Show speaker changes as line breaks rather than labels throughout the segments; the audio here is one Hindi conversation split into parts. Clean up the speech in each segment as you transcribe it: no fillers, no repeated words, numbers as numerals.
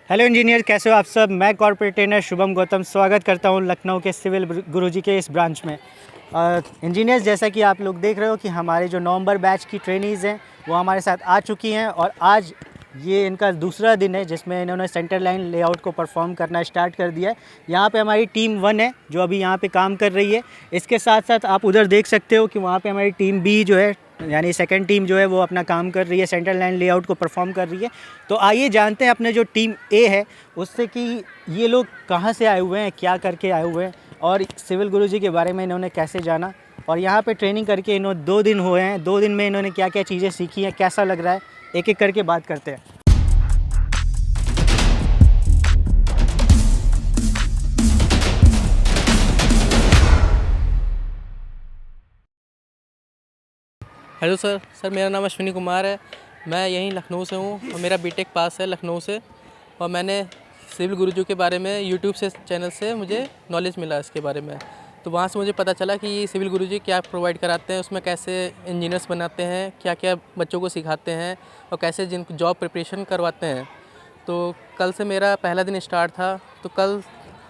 हेलो इंजीनियर, कैसे हो आप सब। मैं कॉर्पोरेट ट्रेनर शुभम गौतम स्वागत करता हूं लखनऊ के सिविल गुरुजी के इस ब्रांच में। इंजीनियर्स, जैसा कि आप लोग देख रहे हो कि हमारे जो नवंबर बैच की ट्रेनीज़ हैं वो हमारे साथ आ चुकी हैं और आज ये इनका दूसरा दिन है जिसमें इन्होंने सेंटर लाइन लेआउट को परफॉर्म करना स्टार्ट कर दिया है। यहाँ पे हमारी टीम 1 है जो अभी यहाँ पे काम कर रही है। इसके साथ साथ आप उधर देख सकते हो कि वहाँ पे हमारी टीम बी जो है, यानी सेकंड टीम जो है वो अपना काम कर रही है, सेंटर लाइन लेआउट को परफॉर्म कर रही है। तो आइए जानते हैं अपने जो टीम ए है उससे कि ये लोग कहाँ से आए हुए हैं, क्या करके आए हुए हैं और सिविल गुरुजी के बारे में इन्होंने कैसे जाना। और यहाँ पे ट्रेनिंग करके इन्होंने 2 दिन हुए हैं, 2 दिन में इन्होंने क्या क्या चीज़ें सीखी हैं, कैसा लग रहा है, एक एक करके बात करते हैं।
हेलो सर मेरा नाम अश्विनी कुमार है। मैं यहीं लखनऊ से हूँ और मेरा बीटेक पास है लखनऊ से। और मैंने सिविल गुरुजी के बारे में यूट्यूब से चैनल से मुझे नॉलेज मिला इसके बारे में। तो वहाँ से मुझे पता चला कि ये सिविल गुरुजी क्या प्रोवाइड कराते हैं, उसमें कैसे इंजीनियर्स बनाते हैं, क्या क्या बच्चों को सिखाते हैं और कैसे जिनको जॉब प्रिपरेशन करवाते हैं। तो कल से मेरा पहला दिन स्टार्ट था। तो कल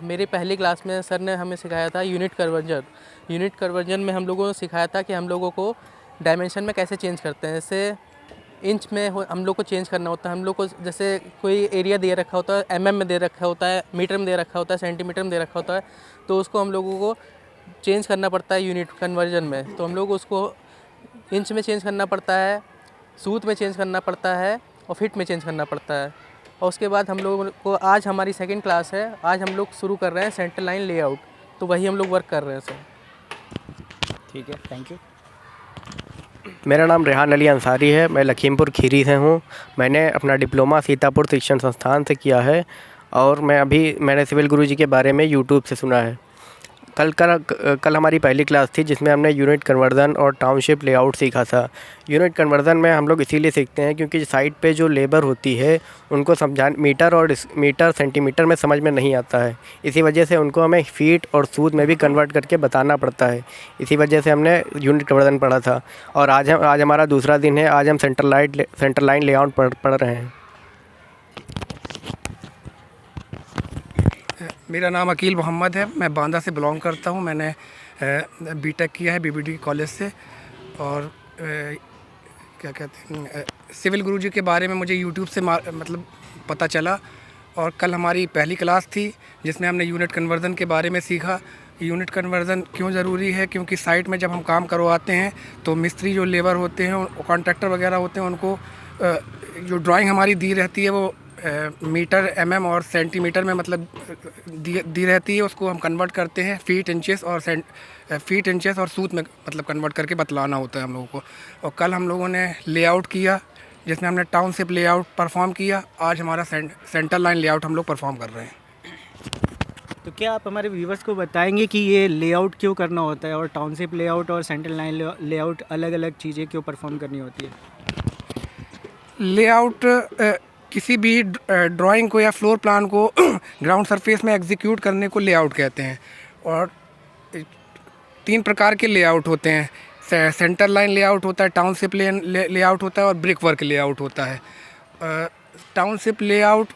मेरी पहली क्लास में सर ने हमें सिखाया था यूनिट कन्वर्जन में हम लोगों को सिखाया था कि हम लोगों को डायमेंशन में कैसे चेंज करते हैं। जैसे इंच में हम लोग को चेंज करना होता है, हम लोग को जैसे कोई एरिया दे रखा होता है, एमएम में दे रखा होता है, मीटर में दे रखा होता है, सेंटीमीटर में दे रखा होता है। तो उसको हम लोगों को चेंज करना पड़ता है यूनिट कन्वर्जन में। तो हम लोग उसको इंच में चेंज करना पड़ता है, सूत में चेंज करना पड़ता है और फिट में चेंज करना पड़ता है। और उसके बाद हम लोगों को आज हमारी सेकेंड क्लास है। आज हम लोग शुरू कर रहे हैं सेंटर लाइन लेआउट। तो वही हम लोग वर्क कर रहे हैं सर।
ठीक है, थैंक यू।
मेरा नाम रेहान अली अंसारी है। मैं लखीमपुर खीरी से हूँ। मैंने अपना डिप्लोमा सीतापुर शिक्षण संस्थान से किया है और मैंने सिविल गुरुजी के बारे में यूट्यूब से सुना है। कल हमारी पहली क्लास थी जिसमें हमने यूनिट कन्वर्ज़न और टाउनशिप लेआउट सीखा था। यूनिट कन्वर्ज़न में हम लोग इसीलिए सीखते हैं क्योंकि साइट पे जो लेबर होती है उनको मीटर सेंटीमीटर में समझ में नहीं आता है। इसी वजह से उनको हमें फीट और सूद में भी कन्वर्ट करके बताना पड़ता है। इसी वजह से हमने यूनिट कन्वर्ज़न पढ़ा था और आज हमारा दूसरा दिन है। आज हम सेंटर लाइन लेआउट पढ़ रहे हैं।
मेरा नाम अकील मोहम्मद है। मैं बांदा से बिलोंग करता हूँ। मैंने बीटेक किया है बीबीडी कॉलेज से। और क्या कहते हैं, सिविल गुरुजी के बारे में मुझे यूट्यूब से मतलब पता चला। और कल हमारी पहली क्लास थी जिसमें हमने यूनिट कन्वर्ज़न के बारे में सीखा। यूनिट कन्वर्ज़न क्यों ज़रूरी है, क्योंकि साइट में जब हम काम करवाते हैं तो मिस्त्री जो लेबर होते हैं, कॉन्ट्रैक्टर वगैरह होते हैं, उनको जो ड्राइंग हमारी दी रहती है वो मीटर, एमएम और सेंटीमीटर में मतलब दी रहती है। उसको हम कन्वर्ट करते हैं फीट, इंचेस और सूत में मतलब कन्वर्ट करके बतलाना होता है हम लोगों को। और कल हम लोगों ने लेआउट किया जिसमें हमने टाउनशिप लेआउट परफॉर्म किया। आज हमारा सेंटर लाइन लेआउट हम लोग परफॉर्म कर रहे हैं।
तो क्या आप हमारे व्यूवर्स को बताएंगे कि ये लेआउट क्यों करना होता है और टाउनशिप लेआउट और सेंटर लाइन लेआउट अलग अलग चीज़ें क्यों परफॉर्म करनी होती है?
लेआउट किसी भी ड्राइंग को या फ्लोर प्लान को ग्राउंड सरफेस में एग्जीक्यूट करने को लेआउट कहते हैं। और 3 प्रकार के लेआउट होते हैं। सेंटर लाइन लेआउट होता है, टाउनशिप लेआउट होता है और ब्रिक वर्क लेआउट होता है। टाउनशिप लेआउट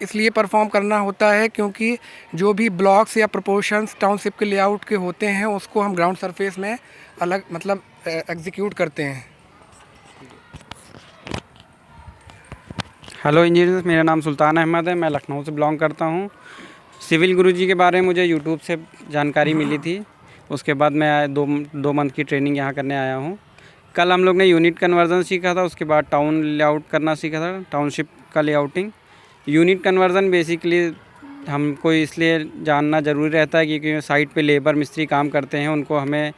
इसलिए परफॉर्म करना होता है क्योंकि जो भी ब्लॉक्स या प्रोपोर्शंस टाउनशिप के लेआउट के होते हैं उसको हम ग्राउंड सरफेस में अलग मतलब एग्जीक्यूट करते हैं।
हेलो इंजीनियर, मेरा नाम सुल्तान अहमद है। मैं लखनऊ से बिलोंग करता हूँ। सिविल गुरुजी के बारे में मुझे यूट्यूब से जानकारी मिली थी। उसके बाद मैं दो मंथ की ट्रेनिंग यहाँ करने आया हूँ। कल हम लोग ने यूनिट कन्वर्ज़न सीखा था, उसके बाद टाउन लेआउट करना सीखा था, टाउनशिप का लेआउटिंग। यूनिट कन्वर्ज़न बेसिकली हमको इसलिए जानना ज़रूरी रहता है क्योंकि साइट पे लेबर मिस्त्री काम करते हैं, उनको हमें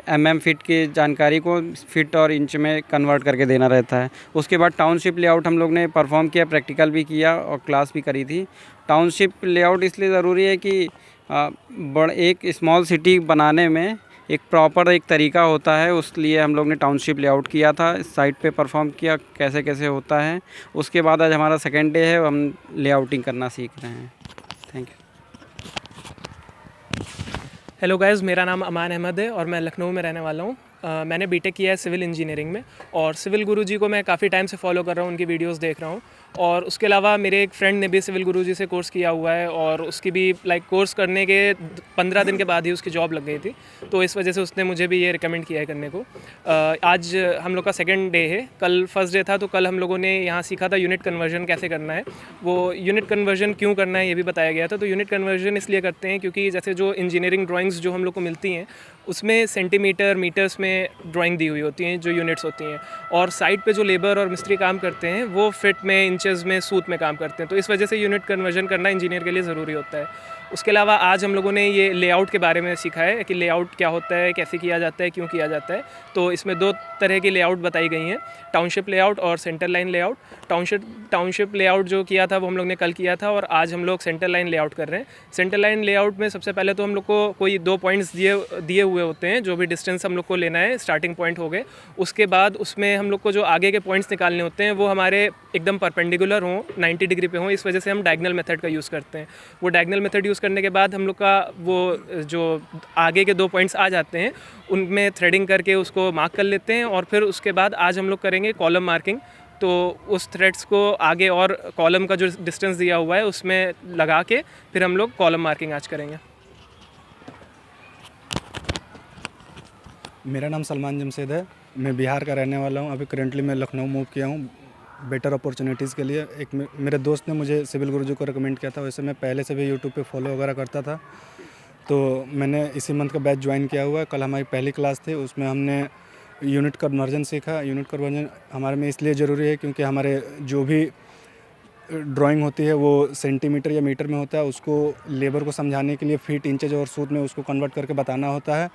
एमएम फिट की जानकारी को फिट और इंच में कन्वर्ट करके देना रहता है। उसके बाद टाउनशिप लेआउट हम लोग ने परफॉर्म किया, प्रैक्टिकल भी किया और क्लास भी करी थी। टाउनशिप लेआउट इसलिए ज़रूरी है कि एक स्मॉल सिटी बनाने में एक प्रॉपर एक तरीका होता है, उसलिए हम लोग ने टाउनशिप लेआउट किया था, साइट पे परफॉर्म किया कैसे कैसे होता है। उसके बाद आज हमारा सेकेंड डे है, हम लेआउटिंग करना सीख रहे हैं। Thank you.
हेलो गाइस, मेरा नाम अमान अहमद है और मैं लखनऊ में रहने वाला हूँ। मैंने बीटेक किया है सिविल इंजीनियरिंग में और सिविल गुरुजी को मैं काफ़ी टाइम से फॉलो कर रहा हूँ, उनकी वीडियोस देख रहा हूँ। और उसके अलावा मेरे एक फ्रेंड ने भी सिविल गुरुजी से कोर्स किया हुआ है और उसकी भी कोर्स करने के 15 दिन के बाद ही उसकी जॉब लग गई थी, तो इस वजह से उसने मुझे भी ये रिकमेंड किया है करने को। आज हम लोग का सेकेंड डे है, कल फर्स्ट डे था, तो कल हम लोगों ने यहाँ सीखा था यूनिट कन्वर्जन कैसे करना है। वो यूनिट कन्वर्जन क्यों करना है ये भी बताया गया था। तो यूनिट कन्वर्जन इसलिए करते हैं क्योंकि जैसे जो इंजीनियरिंग ड्राइंग्स जो हम लोग को मिलती हैं उसमें सेंटीमीटर मीटर्स में ड्राइंग दी हुई होती हैं जो यूनिट्स होती हैं, और साइट पे जो लेबर और मिस्त्री काम करते हैं वो फिट में, इंचेस में, सूत में काम करते हैं। तो इस वजह से यूनिट कन्वर्जन करना इंजीनियर के लिए ज़रूरी होता है। उसके अलावा आज हम लोगों ने ये लेआउट के बारे में सीखा है कि लेआउट क्या होता है, कैसे किया जाता है, क्यों किया जाता है। तो इसमें 2 तरह की लेआउट बताई गई हैं, टाउनशिप लेआउट और centre line layout. Township layout जो किया था वो हम लोग ने कल किया था, और आज हम लोग सेंटर लाइन लेआउट कर रहे हैं। सेंटर लाइन लेआउट में सबसे पहले तो हम लोग को कोई 2 पॉइंट्स दिए हुए होते हैं, जो भी डिस्टेंस हम लोग को लेना है, स्टार्टिंग पॉइंट हो गए। उसके बाद उसमें हम लोग को जो आगे के पॉइंट्स निकालने होते हैं वो हमारे एकदम परपेंडिकुलर हों, 90 डिग्री पे हों। इस वजह से हम डायगनल मेथड का यूज़ करते हैं। वो डायगनल मेथड यूज़ करने के बाद हम लोग का वो जो आगे के 2 पॉइंट्स आ जाते हैं उनमें थ्रेडिंग करके उसको मार्क कर लेते हैं, और फिर उसके बाद आज हम लोग करेंगे कॉलम मार्किंग। तो उस थ्रेड्स को आगे और कॉलम का जो डिस्टेंस दिया हुआ है उसमें लगा के फिर हम लोग कॉलम मार्किंग आज करेंगे।
मेरा नाम सलमान जमशेद है, मैं बिहार का रहने वाला हूँ। अभी करेंटली मैं लखनऊ मूव किया हूँ बेटर अपॉर्चुनिटीज़ के लिए। एक मेरे दोस्त ने मुझे सिविल गुरुजी को रिकमेंड किया था। वैसे मैं पहले से भी यूट्यूब पे फॉलो वगैरह करता था, तो मैंने इसी मंथ का बैच ज्वाइन किया हुआ है। कल हमारी पहली क्लास थी, उसमें हमने यूनिट कन्वर्जन सीखा। यूनिट कन्वर्जन हमारे में इसलिए ज़रूरी है क्योंकि हमारे जो भी ड्राइंग होती है वो सेंटीमीटर या मीटर में होता है, उसको लेबर को समझाने के लिए फीट, इंचेज और सूत में उसको कन्वर्ट करके बताना होता है।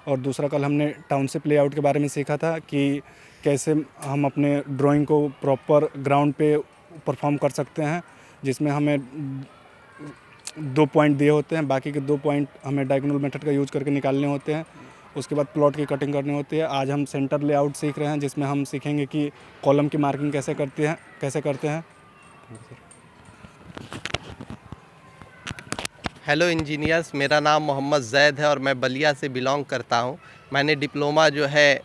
और दूसरा कल हमने टाउनशिप लेआउट के बारे में सीखा था कि कैसे हम अपने ड्राइंग को प्रॉपर ग्राउंड पे परफॉर्म कर सकते हैं, जिसमें हमें 2 पॉइंट दिए होते हैं, बाकी के 2 पॉइंट हमें डायगोनल मेथड का यूज़ करके निकालने होते हैं। उसके बाद प्लॉट की कटिंग करनी होती है। आज हम सेंटर लेआउट सीख रहे हैं, जिसमें हम सीखेंगे कि कॉलम की मार्किंग कैसे करते हैं।
हेलो इंजीनियर्स, मेरा नाम मोहम्मद ज़ैद है और मैं बलिया से बिलोंग करता हूं। मैंने डिप्लोमा जो है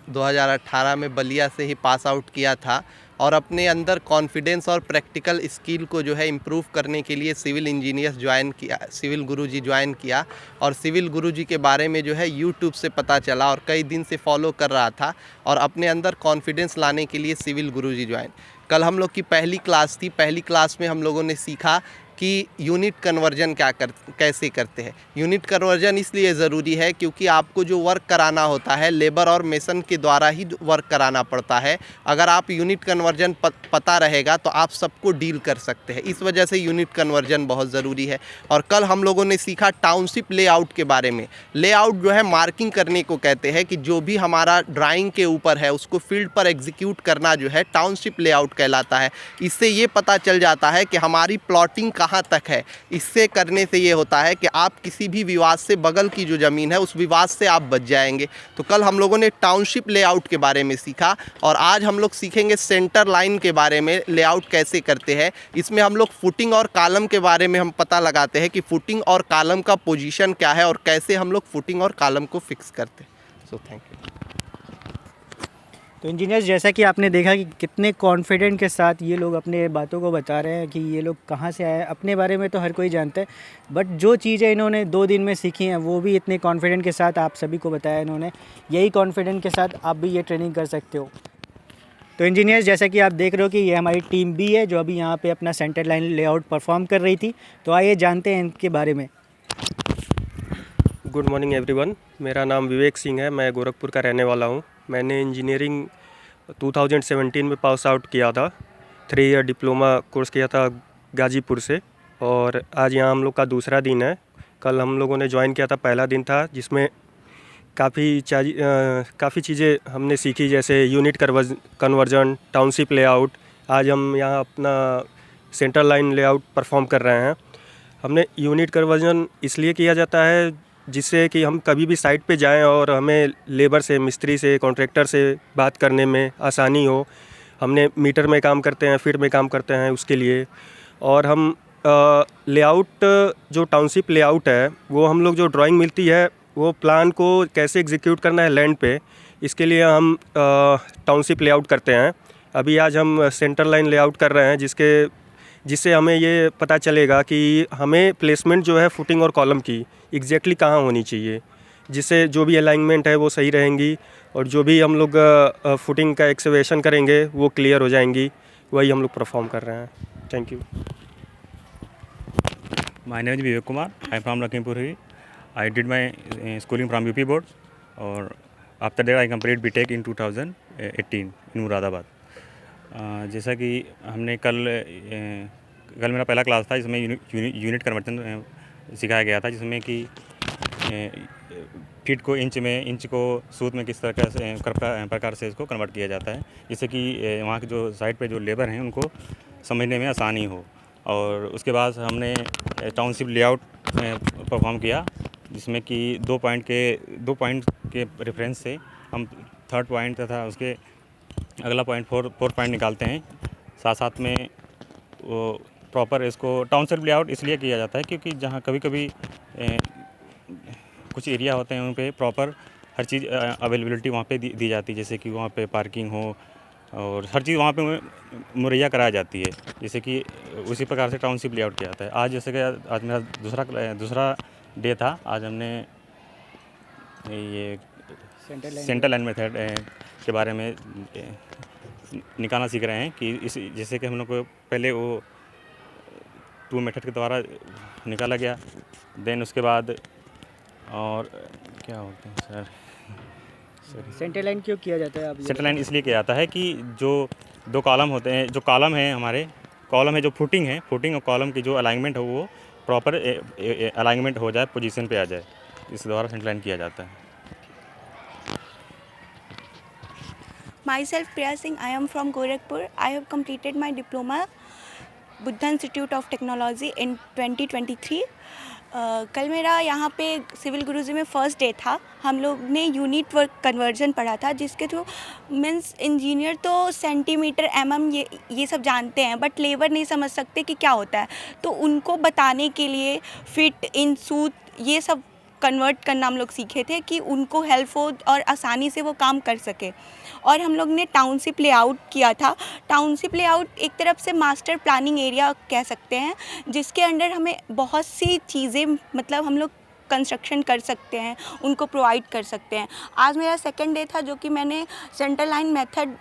2018 में बलिया से ही पास आउट किया था, और अपने अंदर कॉन्फिडेंस और प्रैक्टिकल स्किल को जो है इम्प्रूव करने के लिए सिविल इंजीनियर्स ज्वाइन किया, सिविल गुरुजी ज्वाइन किया। और सिविल गुरुजी के बारे में जो है यूट्यूब से पता चला और कई दिन से फॉलो कर रहा था, और अपने अंदर कॉन्फिडेंस लाने के लिए सिविल गुरुजी ज्वाइन। कल हम लोग की पहली क्लास थी। पहली क्लास में हम लोगों ने सीखा कि यूनिट कन्वर्जन कैसे करते हैं। यूनिट कन्वर्जन इसलिए ज़रूरी है क्योंकि आपको जो वर्क कराना होता है लेबर और मेसन के द्वारा ही वर्क कराना पड़ता है। अगर आप यूनिट कन्वर्जन पता रहेगा तो आप सबको डील कर सकते हैं। इस वजह से यूनिट कन्वर्जन बहुत ज़रूरी है। और कल हम लोगों ने सीखा टाउनशिप लेआउट के बारे में। लेआउट जो है मार्किंग करने को कहते हैं, कि जो भी हमारा ड्राइंग के ऊपर है उसको फील्ड पर एग्जीक्यूट करना जो है टाउनशिप लेआउट कहलाता है। इससे ये पता चल जाता है कि हमारी प्लॉटिंग कहाँ तक है। इससे करने से ये होता है कि आप किसी भी विवाद से, बगल की जो ज़मीन है उस विवाद से आप बच जाएंगे। तो कल हम लोगों ने टाउनशिप लेआउट के बारे में सीखा, और आज हम लोग सीखेंगे सेंटर लाइन के बारे में, लेआउट कैसे करते हैं। इसमें हम लोग फुटिंग और कॉलम के बारे में हम पता लगाते हैं कि फुटिंग और कॉलम का पोजीशन क्या है और कैसे हम लोग फुटिंग और कॉलम को फिक्स करते हैं। So thank you.
तो इंजीनियर्स, जैसा कि आपने देखा कि कितने कॉन्फिडेंट के साथ ये लोग अपने बातों को बता रहे हैं कि ये लोग कहाँ से आए हैं। अपने बारे में तो हर कोई जानता है, बट जो चीज़ें इन्होंने 2 दिन में सीखी हैं वो भी इतने कॉन्फिडेंट के साथ आप सभी को बताया इन्होंने। यही कॉन्फिडेंट के साथ आप भी ये ट्रेनिंग कर सकते हो। तो इंजीनियर्स, जैसा कि आप देख रहे हो कि ये हमारी टीम बी है जो अभी यहाँ पे अपना सेंटर लाइन लेआउट परफॉर्म कर रही थी। तो आइए जानते हैं इनके बारे में।
गुड मॉर्निंग एवरीवन, मेरा नाम विवेक सिंह है। मैं गोरखपुर का रहने वाला हूँ। मैंने इंजीनियरिंग 2017 में पास आउट किया था। 3 ईयर डिप्लोमा कोर्स किया था गाजीपुर से, और आज यहाँ हम लोग का दूसरा दिन है। कल हम लोगों ने ज्वाइन किया था, पहला दिन था, जिसमें काफ़ी चीज़ें हमने सीखी, जैसे यूनिट कन्वर्जन, टाउनशिप लेआउट। आज हम यहाँ अपना सेंटर लाइन लेआउट परफॉर्म कर रहे हैं। हमने यूनिट कन्वर्जन इसलिए किया जाता है जिससे कि हम कभी भी साइट पे जाएं और हमें लेबर से, मिस्त्री से, कॉन्ट्रैक्टर से बात करने में आसानी हो। हमने मीटर में काम करते हैं, फीट में काम करते हैं उसके लिए। और हम लेआउट, जो टाउनशिप लेआउट है, वो हम लोग जो ड्राइंग मिलती है वो प्लान को कैसे एग्जीक्यूट करना है लैंड पे, इसके लिए हम टाउनशिप लेआउट करते हैं। अभी आज हम सेंटर लाइन लेआउट कर रहे हैं, जिससे हमें ये पता चलेगा कि हमें प्लेसमेंट जो है फुटिंग और कॉलम की एग्जैक्टली कहाँ होनी चाहिए, जिससे जो भी अलाइनमेंट है वो सही रहेंगी और जो भी हम लोग फुटिंग का एक्सकवेशन करेंगे वो क्लियर हो जाएंगी। वही हम लोग परफॉर्म कर रहे हैं। Thank you.
My name is Vivek Kumar. I am from Lakhimpur. I did my schooling from UP board, और after that I complete BTech in 2018 in Moradabad. जैसा कि हमने कल मेरा पहला क्लास था, जिसमें यूनिट कन्वर्जन सिखाया गया था, जिसमें कि फीट को इंच को सूत में किस प्रकार से इसको कन्वर्ट किया जाता है, जिससे कि वहाँ के जो साइड पे जो लेबर हैं उनको समझने में आसानी हो। और उसके बाद हमने टाउनशिप लेआउट परफॉर्म किया, जिसमें कि 2 पॉइंट के रेफरेंस से हम 3rd पॉइंट तथा उसके अगला पॉइंट 4 पॉइंट निकालते हैं। साथ में वो प्रॉपर इसको टाउनशिप लेआउट इसलिए किया जाता है क्योंकि जहाँ कभी कुछ एरिया होते हैं उन पे प्रॉपर हर चीज़ अवेलेबिलिटी वहाँ पे दी जाती है, जैसे कि वहाँ पे पार्किंग हो और हर चीज़ वहाँ पे मुहैया कराई जाती है, जैसे कि उसी प्रकार से टाउनशिप लेआउट किया जाता है। आज जैसे कि आज मेरा दूसरा डे था। आज हमने ये सेंटर लाइन मेथड के बारे में निकालना सीख रहे हैं कि इस जैसे कि हम लोग को पहले वो 2 मेथड के द्वारा निकाला गया, देन उसके बाद और क्या होते हैं सर
सेंटर लाइन क्यों किया जाता है? आप
सेंटर लाइन इसलिए किया जाता है कि जो 2 कॉलम होते हैं, जो कॉलम है हमारे कॉलम है जो फुटिंग और कॉलम की जो अलाइनमेंट हो वो प्रॉपर अलाइनमेंट हो जाए, पोजीशन पे आ जाए, इस द्वारा सेंटर लाइन किया जाता है।
Myself Priya Singh, I am from Gorakhpur. I have completed my diploma Buddha institute of technology in 2023। कल मेरा यहाँ पे सिविल गुरुजी में फ़र्स्ट डे था। हम लोग ने यूनिट वर्क कन्वर्जन पढ़ा था, जिसके थ्रू मीन्स इंजीनियर तो सेंटीमीटर ये सब जानते हैं, बट लेबर नहीं समझ सकते कि क्या होता है, तो उनको बताने के लिए फिट इन सूत ये सब कन्वर्ट करना हम लोग सीखे थे कि उनको हेल्प हो और आसानी से वो काम कर सके। और हम लोग ने टाउनशिप लेआउट किया था। टाउनशिप लेआउट एक तरफ से मास्टर प्लानिंग एरिया कह सकते हैं, जिसके अंडर हमें बहुत सी चीज़ें मतलब हम लोग कंस्ट्रक्शन कर सकते हैं, उनको प्रोवाइड कर सकते हैं। आज मेरा सेकंड डे था, जो कि मैंने सेंटर लाइन मेथड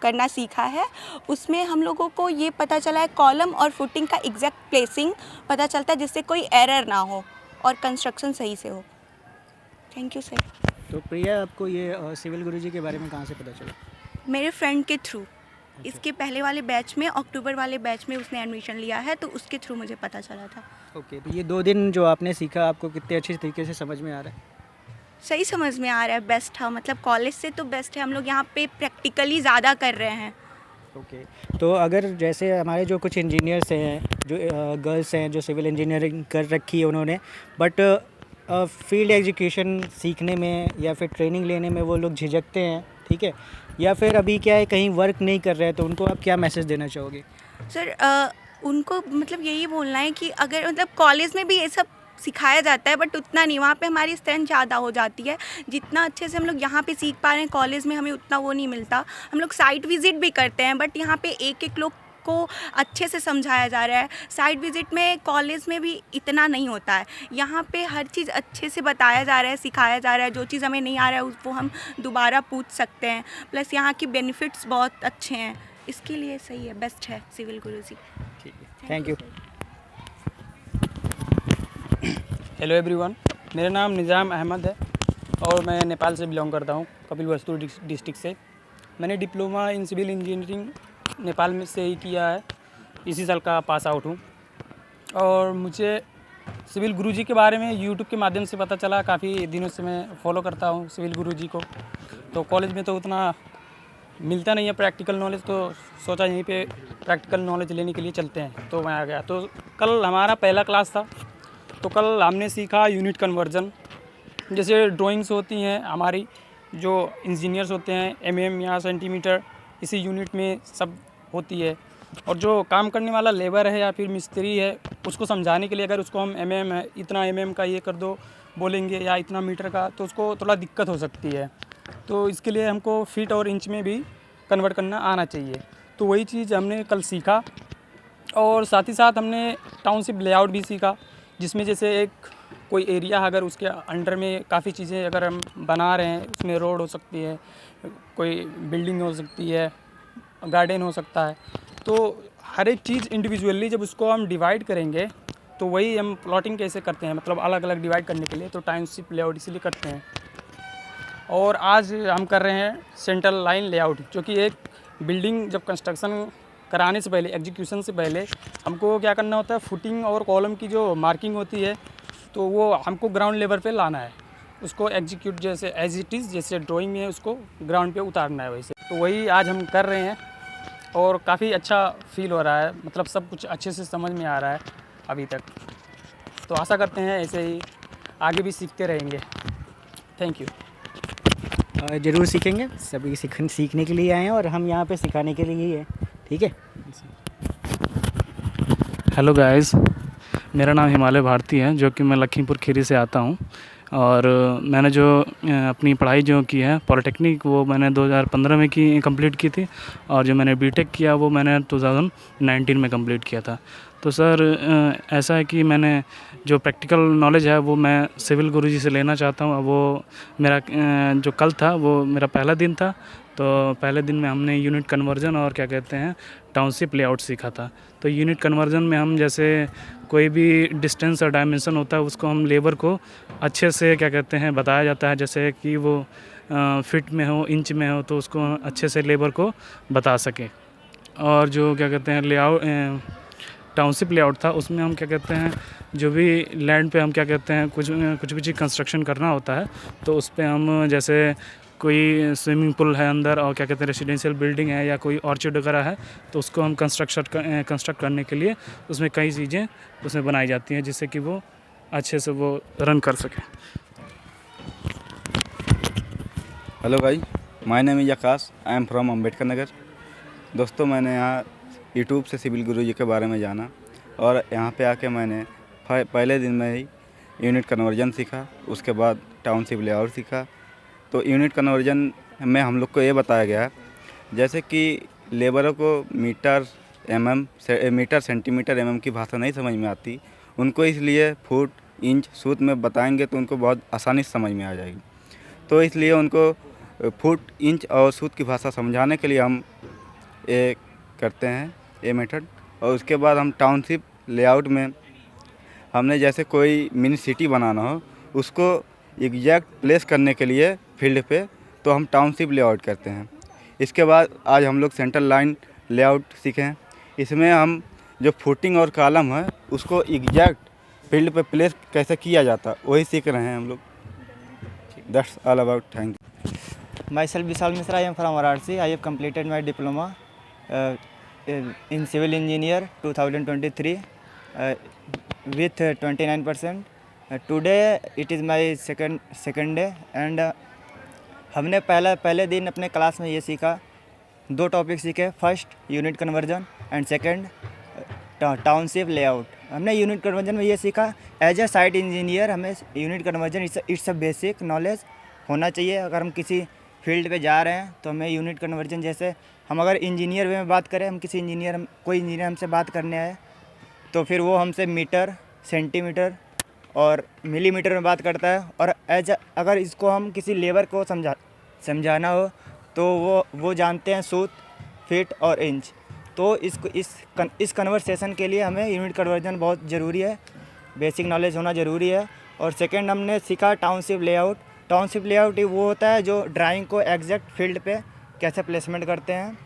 करना सीखा है। उसमें हम लोगों को ये पता चला है कॉलम और फुटिंग का एग्जैक्ट प्लेसिंग पता चलता है, जिससे कोई एरर ना हो और कंस्ट्रक्शन सही से हो। Thank you sir.
तो प्रिया, आपको ये सिविल गुरुजी के बारे में कहाँ से पता चला?
मेरे फ्रेंड के थ्रू। इसके पहले वाले बैच में, अक्टूबर वाले बैच में उसने एडमिशन लिया है, तो उसके थ्रू मुझे पता चला था।
ओके, तो ये 2 दिन जो आपने सीखा, आपको कितने अच्छे तरीके से समझ में आ रहा है?
सही समझ में आ रहा है, बेस्ट है, मतलब कॉलेज से तो बेस्ट है। हम लोग यहाँ पे प्रैक्टिकली ज़्यादा कर रहे हैं।
ओके, तो अगर जैसे हमारे जो कुछ इंजीनियर्स हैं, जो गर्ल्स हैं जो सिविल इंजीनियरिंग कर रखी है उन्होंने, बट फील्ड एजुकेशन सीखने में या फिर ट्रेनिंग लेने में वो लोग झिझकते हैं, ठीक है, या फिर अभी क्या है कहीं वर्क नहीं कर रहे हैं, तो उनको आप क्या मैसेज देना चाहोगे?
सर उनको मतलब यही बोलना है कि अगर मतलब कॉलेज में भी ये सब सिखाया जाता है, बट उतना नहीं, वहाँ पे हमारी स्ट्रेंथ ज़्यादा हो जाती है। जितना अच्छे से हम लोग यहाँ पे सीख पा रहे हैं कॉलेज में, हमें उतना वो नहीं मिलता। हम लोग साइट विज़िट भी करते हैं, बट यहाँ पे एक लोग को अच्छे से समझाया जा रहा है। साइट विज़िट में कॉलेज में भी इतना नहीं होता है, यहाँ पे हर चीज़ अच्छे से बताया जा रहा है, सिखाया जा रहा है। जो चीज़ हमें नहीं आ रहा है वो हम दोबारा पूछ सकते हैं। प्लस यहाँ की बेनिफिट्स बहुत अच्छे हैं, इसके लिए सही है, बेस्ट है सिविल गुरुजी।
ठीक है, थैंक यू।
हेलो एवरीवन, मेरा नाम निज़ाम अहमद है और मैं नेपाल से बिलोंग करता हूँ, कपिलवस्तु डिस्ट्रिक्ट से। मैंने diploma in civil engineering Nepal में से ही किया है, इसी साल का पास आउट हूँ। और मुझे सिविल गुरुजी के बारे में यूट्यूब के माध्यम से पता चला। काफ़ी दिनों से मैं फॉलो करता हूँ सिविल गुरुजी को। तो कॉलेज में तो उतना मिलता नहीं है प्रैक्टिकल नॉलेज, तो सोचा यहीं पे प्रैक्टिकल नॉलेज लेने के लिए चलते हैं, तो मैं आ गया। तो कल हमारा पहला क्लास था, तो कल हमने सीखा यूनिट कन्वर्जन। जैसे ड्राइंग्स होती हैं हमारी, जो इंजीनियर्स होते हैं mm या सेंटीमीटर इसी यूनिट में सब होती है। और जो काम करने वाला लेबर है या फिर मिस्त्री है, उसको समझाने के लिए अगर उसको हम mm है, इतना mm का ये कर दो बोलेंगे या इतना मीटर का, तो उसको थोड़ा दिक्कत हो सकती है। तो इसके लिए हमको फीट और इंच में भी कन्वर्ट करना आना चाहिए। तो वही चीज़ हमने कल सीखा और साथ ही साथ हमने टाउनशिप लेआउट भी सीखा, जिसमें जैसे एक कोई एरिया अगर उसके अंडर में काफ़ी चीज़ें अगर हम बना रहे हैं, उसमें रोड हो सकती है, कोई बिल्डिंग हो सकती है, गार्डन हो सकता है, तो हर एक चीज़ इंडिविजुअली जब उसको हम डिवाइड करेंगे तो वही हम प्लॉटिंग कैसे करते हैं, मतलब अलग अलग डिवाइड करने के लिए तो टाउनशिप लेआउट इसीलिए करते हैं। और आज हम कर रहे हैं सेंट्रल लाइन लेआउट, जो कि एक बिल्डिंग जब कंस्ट्रक्शन कराने से पहले, एग्जीक्यूशन से पहले हमको क्या करना होता है, फुटिंग और कॉलम की जो मार्किंग होती है तो वो हमको ग्राउंड लेवल पे लाना है, उसको एग्जीक्यूट जैसे एज इट इज़ जैसे ड्राइंग में है उसको ग्राउंड पे उतारना है वैसे। तो वही आज हम कर रहे हैं और काफ़ी अच्छा फील हो रहा है, मतलब सब कुछ अच्छे से समझ में आ रहा है अभी तक। तो आशा करते हैं ऐसे ही आगे भी सीखते रहेंगे। Thank you.
ज़रूर सीखेंगे, सभी सीखने के लिए आए हैं और हम यहाँ पे सिखाने के लिए ही हैं, ठीक है।
हेलो गाइस, मेरा नाम हिमालय भारती है, जो कि मैं लखीमपुर खीरी से आता हूँ। और मैंने जो अपनी पढ़ाई जो की है पॉलिटेक्निक, वो मैंने 2015 में कंप्लीट की थी, और जो मैंने बीटेक किया वो मैंने 2019 में कंप्लीट किया था। तो सर ऐसा है कि मैंने जो प्रैक्टिकल नॉलेज है वो मैं सिविल गुरुजी से लेना चाहता हूँ। वो मेरा जो कल था वो मेरा पहला दिन था, तो पहले दिन में हमने यूनिट कन्वर्जन और क्या कहते हैं टाउनशिप लेआउट सीखा था। तो यूनिट कन्वर्जन में हम जैसे कोई भी डिस्टेंस और डायमेंशन होता है उसको हम लेबर को अच्छे से क्या कहते हैं बताया जाता है, जैसे कि वो फिट में हो, इंच में हो, तो उसको अच्छे से लेबर को बता सके। और जो क्या कहते हैं लेआउट टाउनशिप लेआउट था, उसमें हम क्या कहते हैं जो भी लैंड पे हम क्या कहते हैं कुछ भी चीज़ कंस्ट्रक्शन करना होता है, तो उस पे हम जैसे कोई स्विमिंग पूल है अंदर और क्या कहते हैं रेसिडेंशियल बिल्डिंग है या कोई ऑर्चिड वगैरह है, तो उसको हम कंस्ट्रक्ट करने के लिए उसमें कई चीज़ें उसमें बनाई जाती हैं जिससे कि वो अच्छे से वो रन कर सके।
हेलो भाई, my name is Akash, I am from Ambedkar Nagar. दोस्तों, मैंने यहाँ यूट्यूब से सिविल गुरुजी के बारे में जाना और यहाँ पे आके मैंने पहले दिन में ही यूनिट कन्वर्जन सीखा, उसके बाद टाउनशिप लेआउट सीखा। तो यूनिट कन्वर्जन में हम लोग को ये बताया गया जैसे कि लेबरों को मीटर सेंटीमीटर एमएम की भाषा नहीं समझ में आती, उनको इसलिए फुट इंच सूत में बताएंगे तो उनको बहुत आसानी से समझ में आ जाएगी। तो इसलिए उनको फुट इंच और सूत की भाषा समझाने के लिए हम ये करते हैं ये मेथड। और उसके बाद हम टाउनशिप लेआउट में हमने जैसे कोई मिनी सिटी बनाना हो, उसको एग्जैक्ट प्लेस करने के लिए फील्ड पे, तो हम टाउनशिप लेआउट करते हैं। इसके बाद आज हम लोग सेंट्रल लाइन लेआउट सीखें। इसमें हम जो फुटिंग और कॉलम है उसको एग्जैक्ट फील्ड पे प्लेस कैसे किया जाता वही सीख रहे हैं हम लोग। That's all about, thank you.
Myself Vishal Misra, I am from Varanasi. I have completed my diploma in civil engineer 2023 with 29%. Today it is my second day and हमने पहले दिन अपने क्लास में ये सीखा, दो टॉपिक सीखे। First unit conversion and second township layout. हमने यूनिट कन्वर्जन में ये सीखा, एज ए साइट इंजीनियर हमें unit conversion it's a basic knowledge होना चाहिए। अगर हम किसी फील्ड पे जा रहे हैं तो हमें यूनिट कन्वर्जन, जैसे हम अगर इंजीनियर में बात करें, हम किसी कोई इंजीनियर हमसे बात करने आए तो फिर वो हमसे मीटर, सेंटीमीटर और मिलीमीटर में बात करता है। और अगर इसको हम किसी लेबर को समझाना हो तो वो जानते हैं सूत, फीट और इंच। तो इस कन्वर्सेशन के लिए हमें यूनिट कन्वर्जन बहुत ज़रूरी है, बेसिक नॉलेज होना ज़रूरी है। और सेकंड हमने सीखा टाउनशिप लेआउट। टाउनशिप लेआउट वो होता है जो ड्राइंग को एग्जैक्ट फील्ड पे कैसे प्लेसमेंट करते हैं।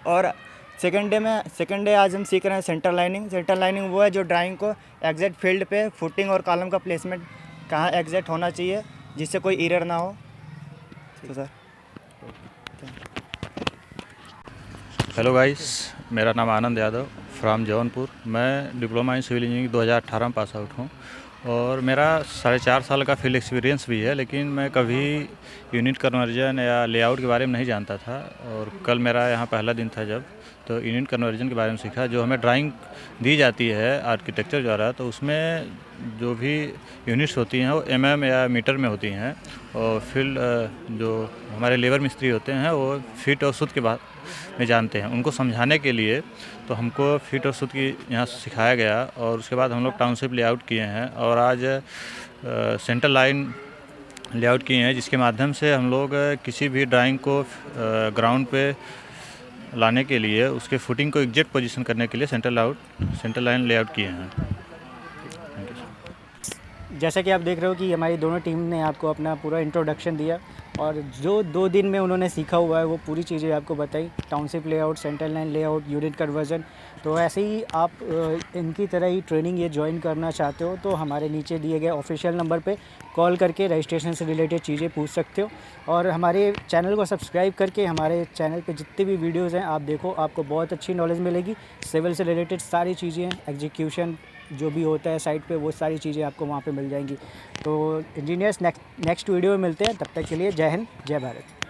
और सेकंड डे आज हम सीख रहे हैं सेंटर लाइनिंग। सेंटर लाइनिंग वो है जो ड्राइंग को एग्जैक्ट फील्ड पे फुटिंग और कॉलम का प्लेसमेंट कहाँ एग्जैक्ट होना चाहिए जिससे कोई एरर ना हो। तो सर,
हेलो गाइस, मेरा नाम आनंद यादव फ्रॉम जौनपुर। मैं डिप्लोमा इन सिविल इंजीनियरिंग 2018 में पास आउट हूँ और मेरा 4.5 साल का फील्ड एक्सपीरियंस भी है, लेकिन मैं कभी यूनिट कन्वर्जन या लेआउट के बारे में नहीं जानता था। और कल मेरा यहाँ पहला दिन था जब, तो यूनिट कन्वर्जन के बारे में सीखा। जो हमें ड्राइंग दी जाती है आर्किटेक्चर द्वारा, तो उसमें जो भी यूनिट्स होती हैं वो mm या मीटर में होती हैं, और फिर जो हमारे लेबर मिस्त्री होते हैं वो फीट और सूत के बारे में जानते हैं। उनको समझाने के लिए तो हमको फीट और सूत की यहाँ सिखाया गया, और उसके बाद हम लोग टाउनशिप लेआउट किए हैं, और आज सेंटर लाइन लेआउट किए हैं, जिसके माध्यम से हम लोग किसी भी ड्राइंग को ग्राउंड पे लाने के लिए उसके फुटिंग को एग्जैक्ट पोजीशन करने के लिए सेंटर लाइन लेआउट किए हैं।
जैसा कि आप देख रहे हो कि हमारी दोनों टीम ने आपको अपना पूरा इंट्रोडक्शन दिया, और जो 2 दिन में उन्होंने सीखा हुआ है वो पूरी चीज़ें आपको बताई, township layout, centre line layout, unit conversion. तो ऐसे ही आप इनकी तरह ही ट्रेनिंग ये ज्वाइन करना चाहते हो तो हमारे नीचे दिए गए ऑफिशियल नंबर पे कॉल करके रजिस्ट्रेशन से रिलेटेड चीज़ें पूछ सकते हो, और हमारे चैनल को सब्सक्राइब करके हमारे चैनल पे जितने भी वीडियोज़ हैं आप देखो, आपको बहुत अच्छी नॉलेज मिलेगी। सिविल से रिलेटेड सारी चीज़ें, एग्जीक्यूशन जो भी होता है साइट पे, वो सारी चीज़ें आपको वहाँ पे मिल जाएंगी। तो इंजीनियर्स नेक्स्ट वीडियो में मिलते हैं, तब तक के लिए जय हिंद, जय भारत।